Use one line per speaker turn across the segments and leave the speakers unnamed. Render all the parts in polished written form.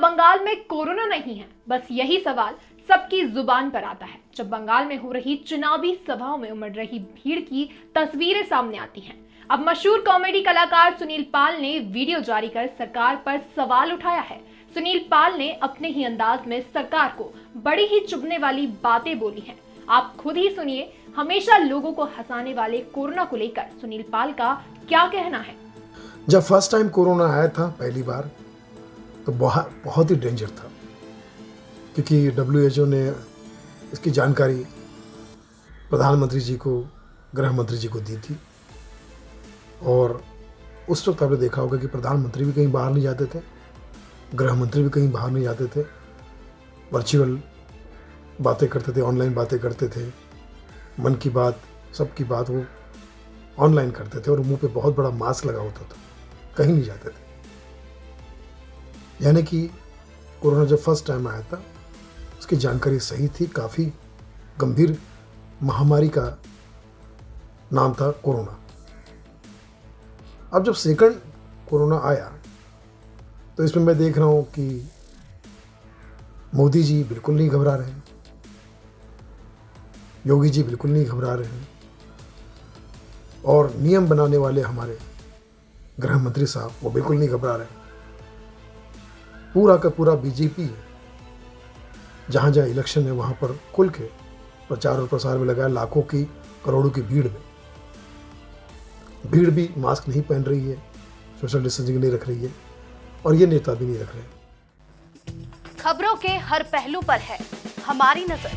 बंगाल में कोरोना नहीं है, बस यही सवाल सबकी जुबान पर आता है जब बंगाल में हो रही चुनावी सभाओं में उमड़ रही भीड़ की तस्वीरें सामने आती हैं। अब मशहूर कॉमेडी कलाकार सुनील पाल ने वीडियो जारी कर सरकार पर सवाल उठाया है। सुनील पाल ने अपने ही अंदाज में सरकार को बड़ी ही चुभने वाली बातें बोली हैं। आप खुद ही सुनिए, हमेशा लोगों को हंसाने वाले कोरोना को लेकर सुनील पाल का क्या कहना है।
जब फर्स्ट टाइम कोरोना आया था पहली बार, तो बहुत ही डेंजर था, क्योंकि WHO ने इसकी जानकारी प्रधानमंत्री जी को, गृह मंत्री जी को दी थी। और उस वक्त आपने देखा होगा कि प्रधानमंत्री भी कहीं बाहर नहीं जाते थे, गृह मंत्री भी कहीं बाहर नहीं जाते थे, वर्चुअल बातें करते थे, ऑनलाइन बातें करते थे। मन की बात, सबकी बात वो ऑनलाइन करते थे और मुंह पे बहुत बड़ा मास्क लगा होता था, कहीं नहीं जाते थे। यानी कि कोरोना जब फर्स्ट टाइम आया था, उसकी जानकारी सही थी, काफ़ी गंभीर महामारी का नाम था कोरोना। अब जब सेकंड कोरोना आया तो इसमें मैं देख रहा हूँ कि मोदी जी बिल्कुल नहीं घबरा रहे हैं, योगी जी बिल्कुल नहीं घबरा रहे हैं, और नियम बनाने वाले हमारे गृह मंत्री साहब वो बिल्कुल नहीं घबरा रहे हैं। पूरा का पूरा बीजेपी जहाँ जहाँ इलेक्शन है वहाँ पर खुल के प्रचार और प्रसार में लगाया, लाखों की करोड़ों की भीड़ में। भीड़ भी मास्क नहीं पहन रही है, सोशल डिस्टेंसिंग नहीं रख रही है, और ये नेता भी नहीं रख रहे।
खबरों के हर पहलू पर है हमारी नजर,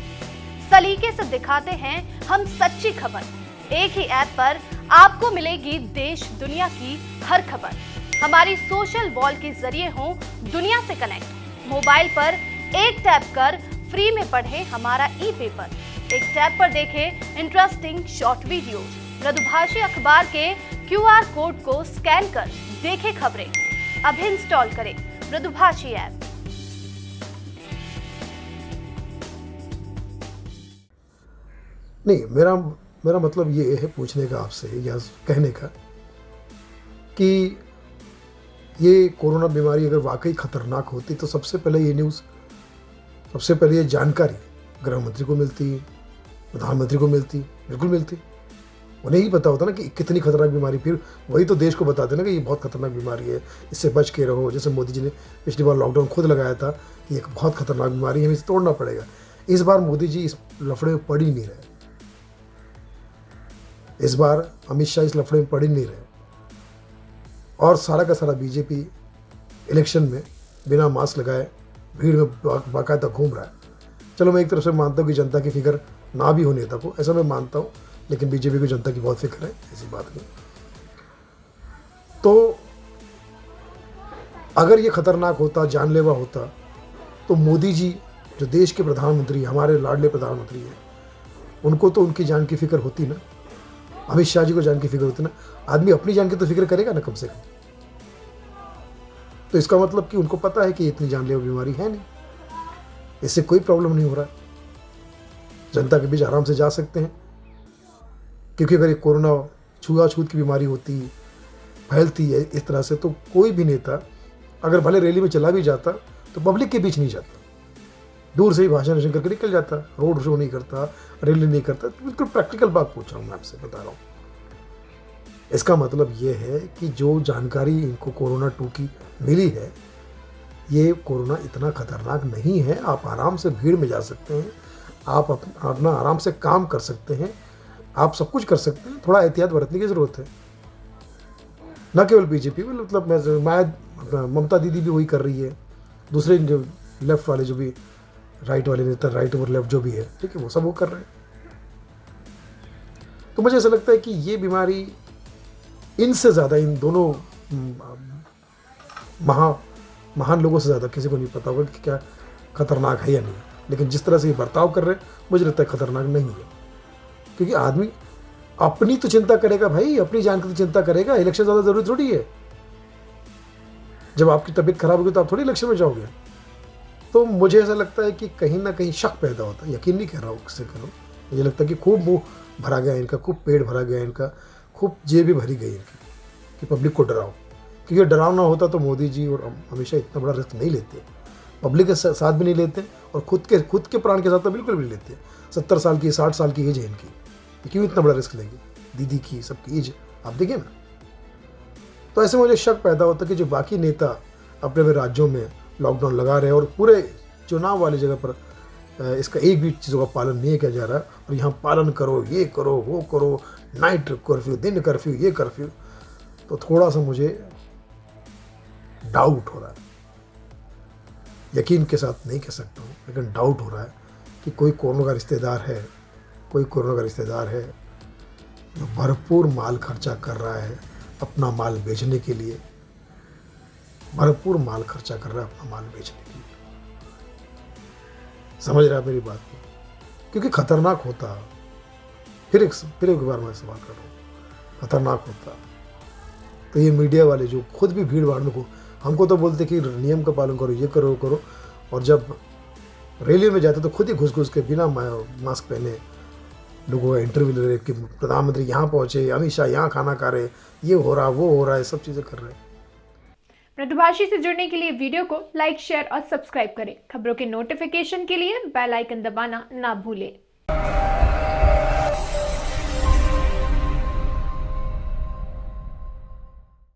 सलीके से दिखाते हैं हम सच्ची खबर। एक ही ऐप पर आपको मिलेगी देश दुनिया की हर खबर। हमारी सोशल वॉल के जरिए हो दुनिया से कनेक्ट। मोबाइल पर एक टैप कर फ्री में पढ़ें हमारा ई-पेपर। एक टैप पर देखें इंटरेस्टिंग शॉर्ट वीडियो। मृदुभाषी अखबार के QR कोड को स्कैन कर देखें खबरें। अभी इंस्टॉल करें मृदुभाषी ऐप।
नहीं, मेरा मतलब ये है पूछने का आपसे, या कहने का, कि ये कोरोना बीमारी अगर वाकई खतरनाक होती तो सबसे पहले ये न्यूज़, सबसे पहले ये जानकारी गृह मंत्री को मिलती, प्रधानमंत्री को मिलती, बिल्कुल मिलती। उन्हें ही पता होता ना कि कितनी खतरनाक बीमारी, फिर वही तो देश को बताते ना कि ये बहुत खतरनाक बीमारी है, इससे बच के रहो। जैसे मोदी जी ने पिछली बार लॉकडाउन खुद लगाया था कि ये बहुत खतरनाक बीमारी है, हमें इसे तोड़ना पड़ेगा। इस बार मोदी जी इस लफड़े में पड़ ही नहीं रहे, इस बार अमित शाह इस लफड़े में पड़ ही नहीं रहे, और सारा का सारा बीजेपी इलेक्शन में बिना मास्क लगाए भीड़ में बाकायदा घूम रहा है। चलो, मैं एक तरफ से मानता हूँ कि जनता की फिक्र ना भी हो नेता को, ऐसा मैं मानता हूँ, लेकिन बीजेपी को जनता की बहुत फिक्र है, ऐसी बात नहीं। तो अगर ये खतरनाक होता, जानलेवा होता, तो मोदी जी जो देश के प्रधानमंत्री, हमारे लाडले प्रधानमंत्री हैं, उनको तो उनकी जान की फिक्र होती ना। अमित शाह जी को जान की फिक्र होती ना। आदमी अपनी जान की तो फिक्र करेगा ना कम से कम। तो इसका मतलब कि उनको पता है कि इतनी जानलेवा बीमारी है नहीं, इससे कोई प्रॉब्लम नहीं हो रहा है, जनता के बीच आराम से जा सकते हैं। क्योंकि अगर ये कोरोना छुआछूत की बीमारी होती, फैलती है इस तरह से, तो कोई भी नेता अगर भले रैली में चला भी जाता तो पब्लिक के बीच नहीं जाता, दूर से ही भाषण करके निकल जाता, रोड शो नहीं करता, रैली नहीं करता। तो बिल्कुल प्रैक्टिकल बात पूछ रहा हूँ, मैं आपसे बता रहा हूँ। इसका मतलब ये है कि जो जानकारी इनको कोरोना 2 की मिली है, ये कोरोना इतना खतरनाक नहीं है। आप आराम से भीड़ में जा सकते हैं, आप अपना आराम से काम कर सकते हैं, आप सब कुछ कर सकते हैं। थोड़ा एहतियात बरतने की ज़रूरत है। न केवल बीजेपी, मतलब मैं ममता दीदी भी वही कर रही है, दूसरे जो लेफ्ट वाले, जो भी राइट वाले नेता, राइट और लेफ्ट जो भी है, ठीक है, वो सब वो कर रहे हैं। तो मुझे ऐसा लगता है कि ये बीमारी इनसे ज़्यादा, इन दोनों महान लोगों से ज़्यादा किसी को नहीं पता होगा कि क्या खतरनाक है या नहीं। लेकिन जिस तरह से ये बर्ताव कर रहे हैं, मुझे लगता है खतरनाक नहीं है। क्योंकि आदमी अपनी तो चिंता करेगा भाई, अपनी जान की तो चिंता करेगा। इलेक्शन ज़्यादा ज़रूरी थोड़ी है। जब आपकी तबीयत खराब होगी तो आप थोड़ी इलेक्शन में जाओगे। तो मुझे ऐसा लगता है कि कहीं ना कहीं शक पैदा होता है। यकीन नहीं कर रहा हूँ किससे करूँ, मुझे लगता है कि खूब मुंह भरा गया इनका, खूब पेट भरा गया इनका, खूब जेब भी भरी गई इनकी कि पब्लिक को डराओ। क्योंकि डरावना होता तो मोदी जी और अमित शाह इतना बड़ा रिस्क नहीं लेते। पब्लिक के साथ भी नहीं लेते और खुद के प्राण के साथ तो बिल्कुल भी नहीं लेते। 70 साल की 60 साल की एज है इनकी, ये क्यों इतना बड़ा रिस्क लेंगे? दीदी की सबकी एज आप देखिए ना। तो ऐसे मुझे शक पैदा होता है कि जो बाकी नेता अपने अपने राज्यों में लॉकडाउन लगा रहे हैं और पूरे चुनाव वाली जगह पर इसका एक भी चीज़ों का पालन नहीं किया जा रहा है, और यहाँ पालन करो, ये करो, वो करो, नाइट कर्फ्यू, दिन कर्फ्यू, ये कर्फ्यू, तो थोड़ा सा मुझे डाउट हो रहा है। यकीन के साथ नहीं कह सकता हूँ, लेकिन डाउट हो रहा है कि कोई कोरोना का रिश्तेदार है जो भरपूर माल खर्चा कर रहा है अपना माल बेचने के लिए, समझ रहा है मेरी बात को? क्योंकि खतरनाक होता, फिर एक बार मैं सवाल कर रहा हूँ, खतरनाक होता तो ये मीडिया वाले जो खुद भी भीड़ भाड़ में को हमको तो बोलते कि नियम का पालन करो, ये करो, करो, और जब रैली में जाते तो खुद ही घुस के बिना मास्क पहने लोगों का इंटरव्यू ले रहे कि प्रधानमंत्री यहाँ पहुँचे, अमित शाह यहाँ खाना खा रहे, ये हो रहा, वो हो रहा है, सब चीज़ें कर रहे हैं।
मृदुभाषी से जुड़ने के लिए वीडियो को लाइक, शेयर और सब्सक्राइब करें। खबरों के नोटिफिकेशन के लिए बेल आइकन दबाना ना भूलें।